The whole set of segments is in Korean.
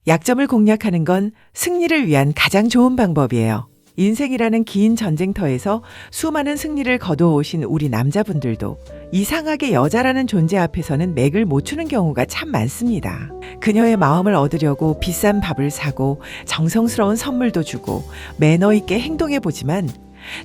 약점을 공략하는 건 승리를 위한 가장 좋은 방법이에요. 인생이라는 긴 전쟁터에서 수많은 승리를 거두어오신 우리 남자분들도 이상하게 여자라는 존재 앞에서는 맥을 못 추는 경우가 참 많습니다. 그녀의 마음을 얻으려고 비싼 밥을 사고 정성스러운 선물도 주고 매너 있게 행동해보지만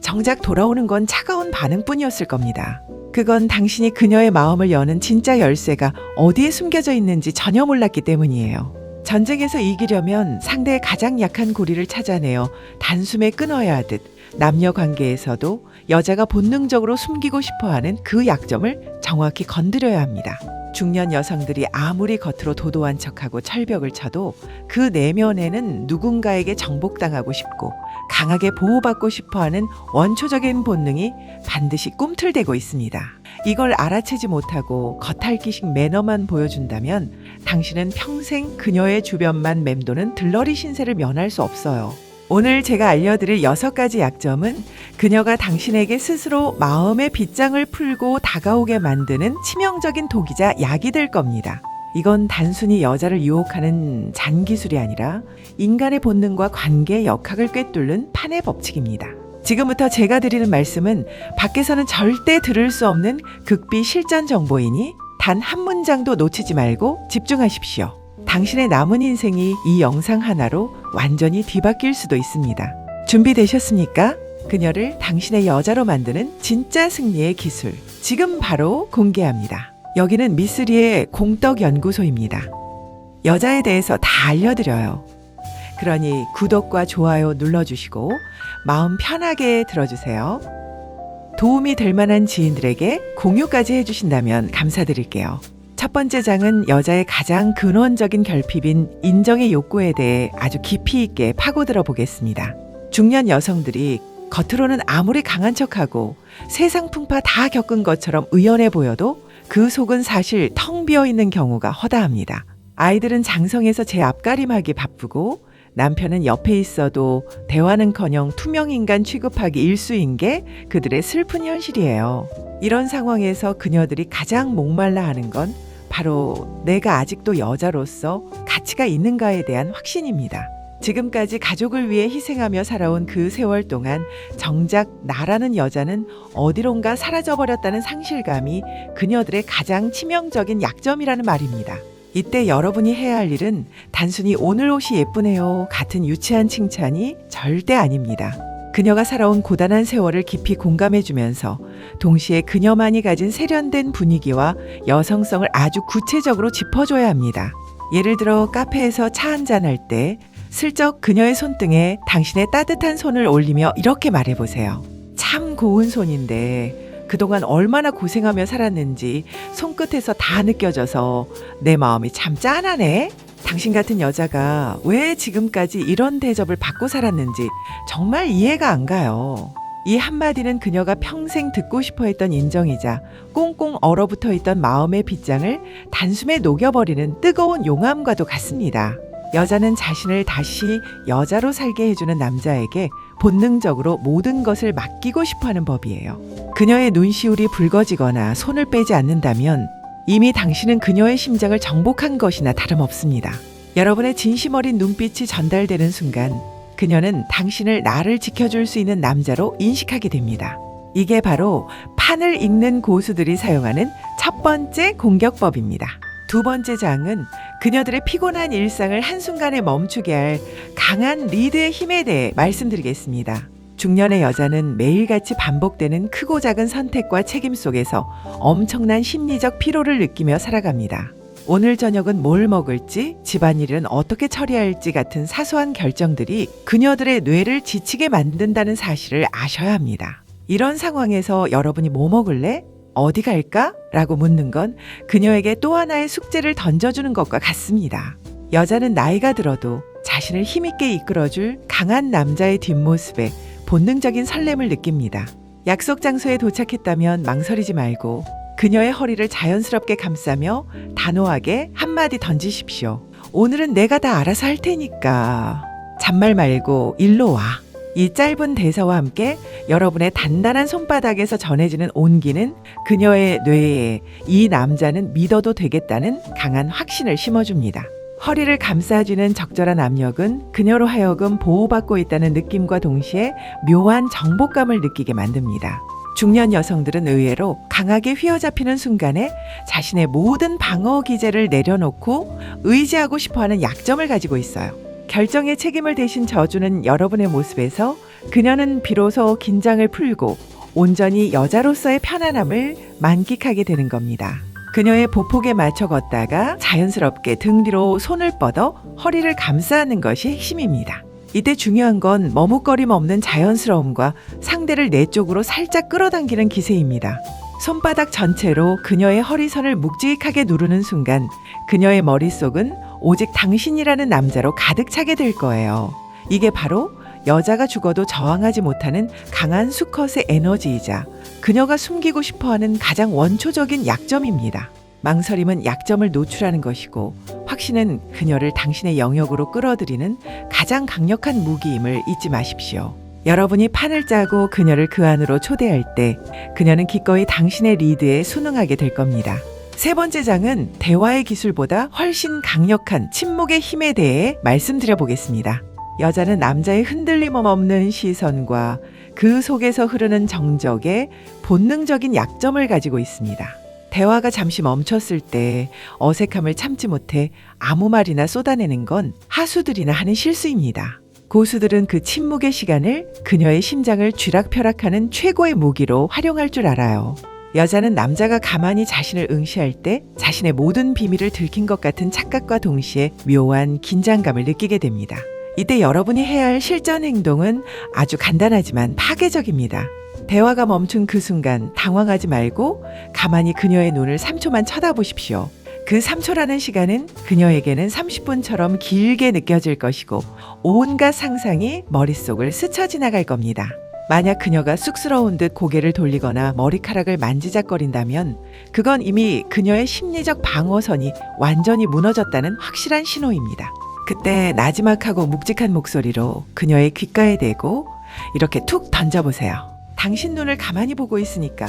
정작 돌아오는 건 차가운 반응뿐이었을 겁니다. 그건 당신이 그녀의 마음을 여는 진짜 열쇠가 어디에 숨겨져 있는지 전혀 몰랐기 때문이에요. 전쟁에서 이기려면 상대의 가장 약한 고리를 찾아내어 단숨에 끊어야 하듯 남녀 관계에서도 여자가 본능적으로 숨기고 싶어하는 그 약점을 정확히 건드려야 합니다. 중년 여성들이 아무리 겉으로 도도한 척하고 철벽을 쳐도 그 내면에는 누군가에게 정복당하고 싶고 강하게 보호받고 싶어하는 원초적인 본능이 반드시 꿈틀대고 있습니다. 이걸 알아채지 못하고 겉핥기식 매너만 보여준다면 당신은 평생 그녀의 주변만 맴도는 들러리 신세를 면할 수 없어요. 오늘 제가 알려드릴 6가지 약점은 그녀가 당신에게 스스로 마음의 빗장을 풀고 다가오게 만드는 치명적인 독이자 약이 될 겁니다. 이건 단순히 여자를 유혹하는 잔기술이 아니라 인간의 본능과 관계의 역학을 꿰뚫는 판의 법칙입니다. 지금부터 제가 드리는 말씀은 밖에서는 절대 들을 수 없는 극비 실전 정보이니 단 한 문장도 놓치지 말고 집중하십시오. 당신의 남은 인생이 이 영상 하나로 완전히 뒤바뀔 수도 있습니다. 준비되셨습니까? 그녀를 당신의 여자로 만드는 진짜 승리의 기술. 지금 바로 공개합니다. 여기는 미쓰리의 공덕연구소입니다. 여자에 대해서 다 알려드려요. 그러니 구독과 좋아요 눌러주시고 마음 편하게 들어주세요. 도움이 될 만한 지인들에게 공유까지 해주신다면 감사드릴게요. 첫 번째 장은 여자의 가장 근원적인 결핍인 인정의 욕구에 대해 아주 깊이 있게 파고들어 보겠습니다. 중년 여성들이 겉으로는 아무리 강한 척하고 세상 풍파 다 겪은 것처럼 의연해 보여도 그 속은 사실 텅 비어 있는 경우가 허다합니다. 아이들은 장성에서 제 앞가림하기 바쁘고 남편은 옆에 있어도 대화는커녕 투명인간 취급하기 일쑤인 게 그들의 슬픈 현실이에요. 이런 상황에서 그녀들이 가장 목말라 하는 건 바로 내가 아직도 여자로서 가치가 있는가에 대한 확신입니다. 지금까지 가족을 위해 희생하며 살아온 그 세월 동안 정작 나라는 여자는 어디론가 사라져버렸다는 상실감이 그녀들의 가장 치명적인 약점이라는 말입니다. 이때 여러분이 해야 할 일은 단순히 오늘 옷이 예쁘네요 같은 유치한 칭찬이 절대 아닙니다. 그녀가 살아온 고단한 세월을 깊이 공감해주면서 동시에 그녀만이 가진 세련된 분위기와 여성성을 아주 구체적으로 짚어줘야 합니다. 예를 들어 카페에서 차 한잔할 때 슬쩍 그녀의 손등에 당신의 따뜻한 손을 올리며 이렇게 말해보세요. 참 고운 손인데 그동안 얼마나 고생하며 살았는지 손끝에서 다 느껴져서 내 마음이 참 짠하네. 당신 같은 여자가 왜 지금까지 이런 대접을 받고 살았는지 정말 이해가 안 가요. 이 한마디는 그녀가 평생 듣고 싶어 했던 인정이자 꽁꽁 얼어붙어 있던 마음의 빗장을 단숨에 녹여버리는 뜨거운 용암과도 같습니다. 여자는 자신을 다시 여자로 살게 해주는 남자에게 본능적으로 모든 것을 맡기고 싶어하는 법이에요. 그녀의 눈시울이 붉어지거나 손을 빼지 않는다면 이미 당신은 그녀의 심장을 정복한 것이나 다름없습니다. 여러분의 진심 어린 눈빛이 전달되는 순간 그녀는 당신을 나를 지켜줄 수 있는 남자로 인식하게 됩니다. 이게 바로 판을 읽는 고수들이 사용하는 첫 번째 공격법입니다. 두 번째 장은 그녀들의 피곤한 일상을 한순간에 멈추게 할 강한 리드의 힘에 대해 말씀드리겠습니다. 중년의 여자는 매일같이 반복되는 크고 작은 선택과 책임 속에서 엄청난 심리적 피로를 느끼며 살아갑니다. 오늘 저녁은 뭘 먹을지, 집안일은 어떻게 처리할지 같은 사소한 결정들이 그녀들의 뇌를 지치게 만든다는 사실을 아셔야 합니다. 이런 상황에서 여러분이 뭐 먹을래? 어디 갈까? 라고 묻는 건 그녀에게 또 하나의 숙제를 던져주는 것과 같습니다. 여자는 나이가 들어도 자신을 힘있게 이끌어줄 강한 남자의 뒷모습에 본능적인 설렘을 느낍니다. 약속 장소에 도착했다면 망설이지 말고 그녀의 허리를 자연스럽게 감싸며 단호하게 한마디 던지십시오. 오늘은 내가 다 알아서 할 테니까. 잔말 말고 일로 와. 이 짧은 대사와 함께 여러분의 단단한 손바닥에서 전해지는 온기는 그녀의 뇌에 이 남자는 믿어도 되겠다는 강한 확신을 심어줍니다. 허리를 감싸주는 적절한 압력은 그녀로 하여금 보호받고 있다는 느낌과 동시에 묘한 정복감을 느끼게 만듭니다. 중년 여성들은 의외로 강하게 휘어잡히는 순간에 자신의 모든 방어 기제를 내려놓고 의지하고 싶어하는 약점을 가지고 있어요. 결정의 책임을 대신 져주는 여러분의 모습에서 그녀는 비로소 긴장을 풀고 온전히 여자로서의 편안함을 만끽하게 되는 겁니다. 그녀의 보폭에 맞춰 걷다가 자연스럽게 등 뒤로 손을 뻗어 허리를 감싸는 것이 핵심입니다. 이때 중요한 건 머뭇거림 없는 자연스러움과 상대를 내 쪽으로 살짝 끌어당기는 기세입니다. 손바닥 전체로 그녀의 허리선을 묵직하게 누르는 순간 그녀의 머릿속은 오직 당신이라는 남자로 가득 차게 될 거예요. 이게 바로 여자가 죽어도 저항하지 못하는 강한 수컷의 에너지이자 그녀가 숨기고 싶어하는 가장 원초적인 약점입니다. 망설임은 약점을 노출하는 것이고 확신은 그녀를 당신의 영역으로 끌어들이는 가장 강력한 무기임을 잊지 마십시오. 여러분이 판을 짜고 그녀를 그 안으로 초대할 때 그녀는 기꺼이 당신의 리드에 순응하게 될 겁니다. 세 번째 장은 대화의 기술보다 훨씬 강력한 침묵의 힘에 대해 말씀드려 보겠습니다. 여자는 남자의 흔들림 없는 시선과 그 속에서 흐르는 정적에 본능적인 약점을 가지고 있습니다. 대화가 잠시 멈췄을 때 어색함을 참지 못해 아무 말이나 쏟아내는 건 하수들이나 하는 실수입니다. 고수들은 그 침묵의 시간을 그녀의 심장을 쥐락펴락하는 최고의 무기로 활용할 줄 알아요. 여자는 남자가 가만히 자신을 응시할 때 자신의 모든 비밀을 들킨 것 같은 착각과 동시에 묘한 긴장감을 느끼게 됩니다. 이때 여러분이 해야 할 실전 행동은 아주 간단하지만 파괴적입니다. 대화가 멈춘 그 순간 당황하지 말고 가만히 그녀의 눈을 3초만 쳐다보십시오. 그 3초라는 시간은 그녀에게는 30분처럼 길게 느껴질 것이고 온갖 상상이 머릿속을 스쳐 지나갈 겁니다. 만약 그녀가 쑥스러운 듯 고개를 돌리거나 머리카락을 만지작거린다면 그건 이미 그녀의 심리적 방어선이 완전히 무너졌다는 확실한 신호입니다. 그때 나지막하고 묵직한 목소리로 그녀의 귓가에 대고 이렇게 툭 던져보세요. 당신 눈을 가만히 보고 있으니까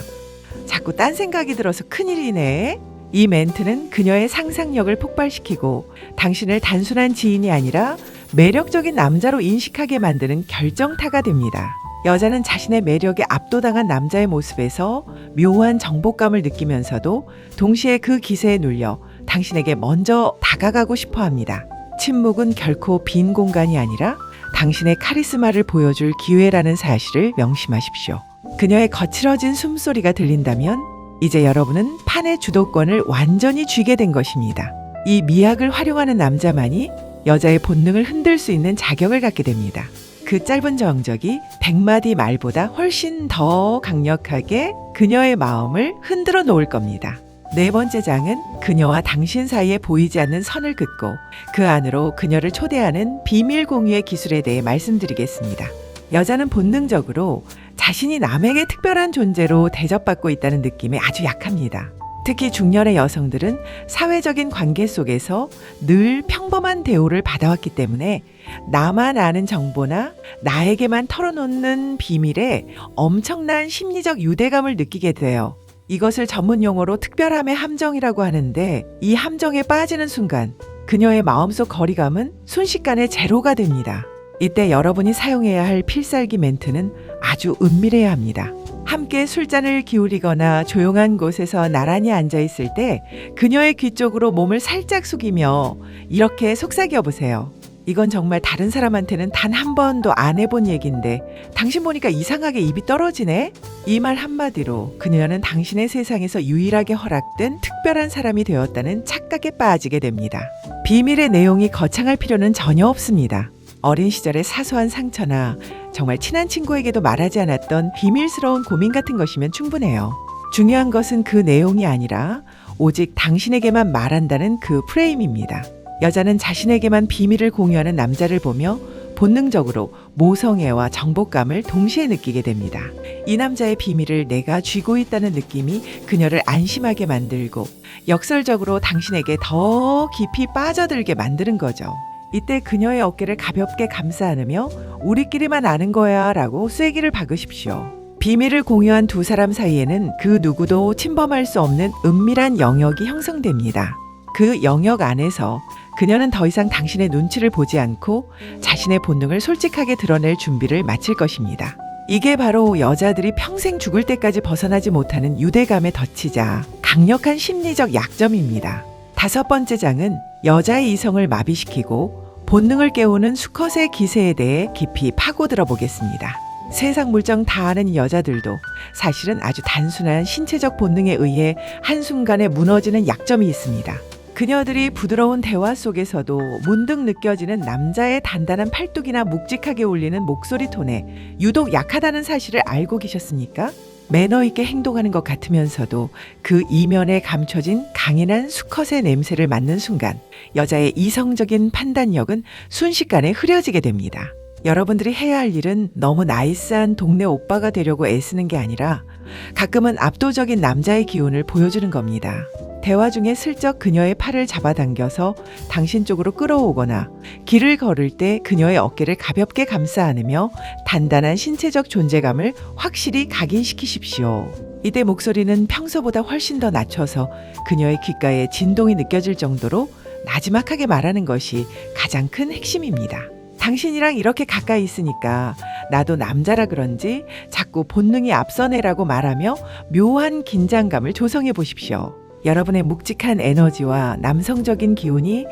자꾸 딴 생각이 들어서 큰일이네. 이 멘트는 그녀의 상상력을 폭발시키고 당신을 단순한 지인이 아니라 매력적인 남자로 인식하게 만드는 결정타가 됩니다. 여자는 자신의 매력에 압도당한 남자의 모습에서 묘한 정복감을 느끼면서도 동시에 그 기세에 눌려 당신에게 먼저 다가가고 싶어 합니다. 침묵은 결코 빈 공간이 아니라 당신의 카리스마를 보여줄 기회라는 사실을 명심하십시오. 그녀의 거칠어진 숨소리가 들린다면 이제 여러분은 판의 주도권을 완전히 쥐게 된 것입니다. 이 미학을 활용하는 남자만이 여자의 본능을 흔들 수 있는 자격을 갖게 됩니다. 그 짧은 정적이 100마디 말보다 훨씬 더 강력하게 그녀의 마음을 흔들어 놓을 겁니다. 네 번째 장은 그녀와 당신 사이에 보이지 않는 선을 긋고 그 안으로 그녀를 초대하는 비밀 공유의 기술에 대해 말씀드리겠습니다. 여자는 본능적으로 자신이 남에게 특별한 존재로 대접받고 있다는 느낌에 아주 약합니다. 특히 중년의 여성들은 사회적인 관계 속에서 늘 평범한 대우를 받아왔기 때문에 나만 아는 정보나 나에게만 털어놓는 비밀에 엄청난 심리적 유대감을 느끼게 돼요. 이것을 전문 용어로 특별함의 함정이라고 하는데 이 함정에 빠지는 순간 그녀의 마음속 거리감은 순식간에 제로가 됩니다. 이때 여러분이 사용해야 할 필살기 멘트는 아주 은밀해야 합니다. 함께 술잔을 기울이거나 조용한 곳에서 나란히 앉아있을 때 그녀의 귀 쪽으로 몸을 살짝 숙이며 이렇게 속삭여 보세요. 이건 정말 다른 사람한테는 단 한 번도 안 해본 얘기인데 당신 보니까 이상하게 입이 떨어지네? 이 말 한마디로 그녀는 당신의 세상에서 유일하게 허락된 특별한 사람이 되었다는 착각에 빠지게 됩니다. 비밀의 내용이 거창할 필요는 전혀 없습니다. 어린 시절의 사소한 상처나 정말 친한 친구에게도 말하지 않았던 비밀스러운 고민 같은 것이면 충분해요. 중요한 것은 그 내용이 아니라 오직 당신에게만 말한다는 그 프레임입니다. 여자는 자신에게만 비밀을 공유하는 남자를 보며 본능적으로 모성애와 정복감을 동시에 느끼게 됩니다. 이 남자의 비밀을 내가 쥐고 있다는 느낌이 그녀를 안심하게 만들고 역설적으로 당신에게 더 깊이 빠져들게 만드는 거죠. 이때 그녀의 어깨를 가볍게 감싸 안으며 우리끼리만 아는 거야 라고 쐐기를 박으십시오. 비밀을 공유한 두 사람 사이에는 그 누구도 침범할 수 없는 은밀한 영역이 형성됩니다. 그 영역 안에서 그녀는 더 이상 당신의 눈치를 보지 않고 자신의 본능을 솔직하게 드러낼 준비를 마칠 것입니다. 이게 바로 여자들이 평생 죽을 때까지 벗어나지 못하는 유대감에 덧치자 강력한 심리적 약점입니다. 5번째 장은 여자의 이성을 마비시키고 본능을 깨우는 수컷의 기세에 대해 깊이 파고들어 보겠습니다. 세상 물정 다 아는 이 여자들도 사실은 아주 단순한 신체적 본능에 의해 한순간에 무너지는 약점이 있습니다. 그녀들이 부드러운 대화 속에서도 문득 느껴지는 남자의 단단한 팔뚝이나 묵직하게 울리는 목소리 톤에 유독 약하다는 사실을 알고 계셨습니까? 매너 있게 행동하는 것 같으면서도 그 이면에 감춰진 강인한 수컷의 냄새를 맡는 순간 여자의 이성적인 판단력은 순식간에 흐려지게 됩니다. 여러분들이 해야 할 일은 너무 나이스한 동네 오빠가 되려고 애쓰는 게 아니라 가끔은 압도적인 남자의 기운을 보여주는 겁니다. 대화 중에 슬쩍 그녀의 팔을 잡아당겨서 당신 쪽으로 끌어오거나 길을 걸을 때 그녀의 어깨를 가볍게 감싸 안으며 단단한 신체적 존재감을 확실히 각인시키십시오. 이때 목소리는 평소보다 훨씬 더 낮춰서 그녀의 귓가에 진동이 느껴질 정도로 나지막하게 말하는 것이 가장 큰 핵심입니다. 당신이랑 이렇게 가까이 있으니까 나도 남자라 그런지 자꾸 본능이 앞서네라고 말하며 묘한 긴장감을 조성해 보십시오. 여러분의 묵직한 에너지와 남성적인 기운이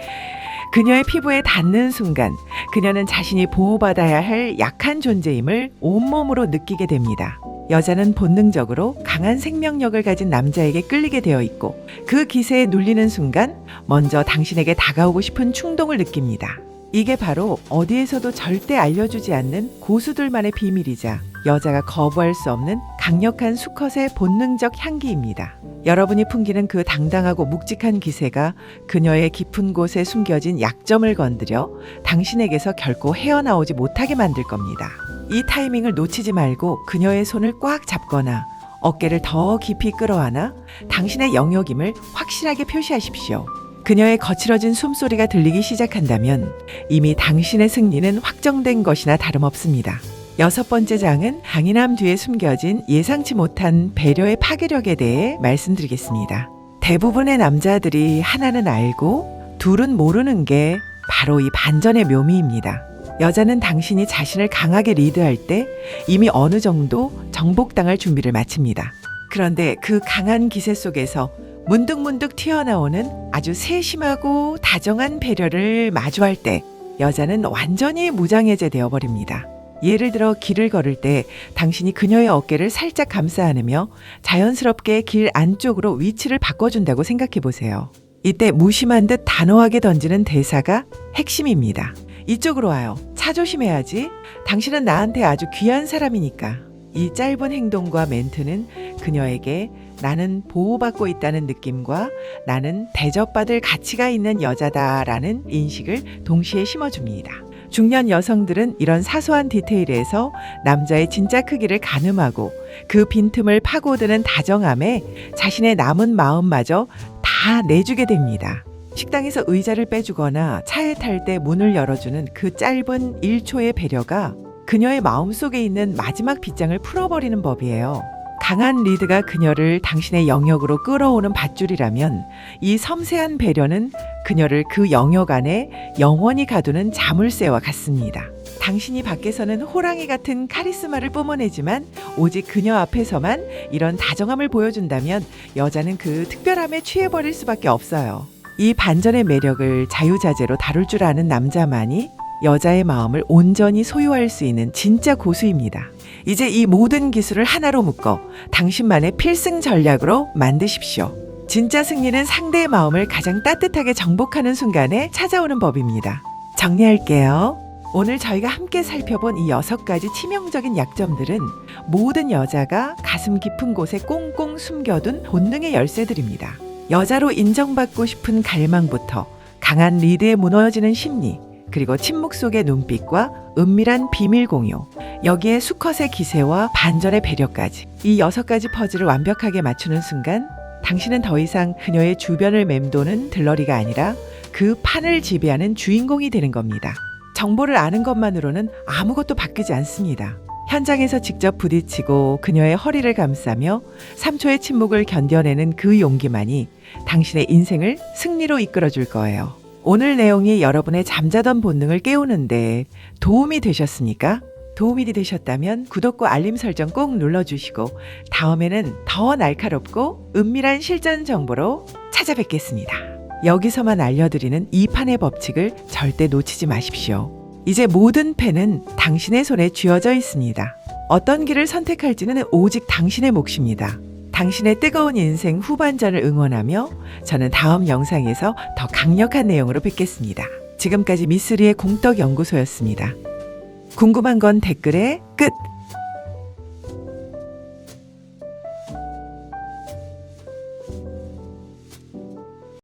그녀의 피부에 닿는 순간 그녀는 자신이 보호받아야 할 약한 존재임을 온몸으로 느끼게 됩니다. 여자는 본능적으로 강한 생명력을 가진 남자에게 끌리게 되어 있고 그 기세에 눌리는 순간 먼저 당신에게 다가오고 싶은 충동을 느낍니다. 이게 바로 어디에서도 절대 알려주지 않는 고수들만의 비밀이자 여자가 거부할 수 없는 강력한 수컷의 본능적 향기입니다. 여러분이 풍기는 그 당당하고 묵직한 기세가 그녀의 깊은 곳에 숨겨진 약점을 건드려 당신에게서 결코 헤어나오지 못하게 만들 겁니다. 이 타이밍을 놓치지 말고 그녀의 손을 꽉 잡거나 어깨를 더 깊이 끌어안아 당신의 영역임을 확실하게 표시하십시오. 그녀의 거칠어진 숨소리가 들리기 시작한다면 이미 당신의 승리는 확정된 것이나 다름없습니다. 6번째 장은 강인함 뒤에 숨겨진 예상치 못한 배려의 파괴력에 대해 말씀드리겠습니다. 대부분의 남자들이 하나는 알고 둘은 모르는 게 바로 이 반전의 묘미입니다. 여자는 당신이 자신을 강하게 리드할 때 이미 어느 정도 정복당할 준비를 마칩니다. 그런데 그 강한 기세 속에서 문득문득 튀어나오는 아주 세심하고 다정한 배려를 마주할 때 여자는 완전히 무장해제 되어버립니다. 예를 들어 길을 걸을 때 당신이 그녀의 어깨를 살짝 감싸 안으며 자연스럽게 길 안쪽으로 위치를 바꿔준다고 생각해 보세요. 이때 무심한 듯 단호하게 던지는 대사가 핵심입니다. 이쪽으로 와요. 차 조심해야지. 당신은 나한테 아주 귀한 사람이니까. 이 짧은 행동과 멘트는 그녀에게 나는 보호받고 있다는 느낌과 나는 대접받을 가치가 있는 여자다라는 인식을 동시에 심어줍니다. 중년 여성들은 이런 사소한 디테일에서 남자의 진짜 크기를 가늠하고 그 빈틈을 파고드는 다정함에 자신의 남은 마음마저 다 내주게 됩니다. 식당에서 의자를 빼주거나 차에 탈 때 문을 열어주는 그 짧은 1초의 배려가 그녀의 마음속에 있는 마지막 빗장을 풀어버리는 법이에요. 강한 리드가 그녀를 당신의 영역으로 끌어오는 밧줄이라면 이 섬세한 배려는 그녀를 그 영역 안에 영원히 가두는 자물쇠와 같습니다. 당신이 밖에서는 호랑이 같은 카리스마를 뿜어내지만 오직 그녀 앞에서만 이런 다정함을 보여준다면 여자는 그 특별함에 취해버릴 수밖에 없어요. 이 반전의 매력을 자유자재로 다룰 줄 아는 남자만이 여자의 마음을 온전히 소유할 수 있는 진짜 고수입니다. 이제 이 모든 기술을 하나로 묶어 당신만의 필승 전략으로 만드십시오. 진짜 승리는 상대의 마음을 가장 따뜻하게 정복하는 순간에 찾아오는 법입니다. 정리할게요. 오늘 저희가 함께 살펴본 이 6가지 치명적인 약점들은 모든 여자가 가슴 깊은 곳에 꽁꽁 숨겨둔 본능의 열쇠들입니다. 여자로 인정받고 싶은 갈망부터 강한 리드에 무너지는 심리, 그리고 침묵 속의 눈빛과 은밀한 비밀 공유, 여기에 수컷의 기세와 반전의 배려까지 이 6가지 퍼즐을 완벽하게 맞추는 순간 당신은 더 이상 그녀의 주변을 맴도는 들러리가 아니라 그 판을 지배하는 주인공이 되는 겁니다. 정보를 아는 것만으로는 아무것도 바뀌지 않습니다. 현장에서 직접 부딪히고 그녀의 허리를 감싸며 3초의 침묵을 견뎌내는 그 용기만이 당신의 인생을 승리로 이끌어줄 거예요. 오늘 내용이 여러분의 잠자던 본능을 깨우는데 도움이 되셨습니까? 도움이 되셨다면 구독과 알림 설정 꼭 눌러주시고 다음에는 더 날카롭고 은밀한 실전 정보로 찾아뵙겠습니다. 여기서만 알려드리는 이 판의 법칙을 절대 놓치지 마십시오. 이제 모든 패는 당신의 손에 쥐어져 있습니다. 어떤 길을 선택할지는 오직 당신의 몫입니다. 당신의 뜨거운 인생 후반전을 응원하며 저는 다음 영상에서 더 강력한 내용으로 뵙겠습니다. 지금까지 미쓰리의 공덕연구소였습니다. 궁금한 건 댓글에 끝!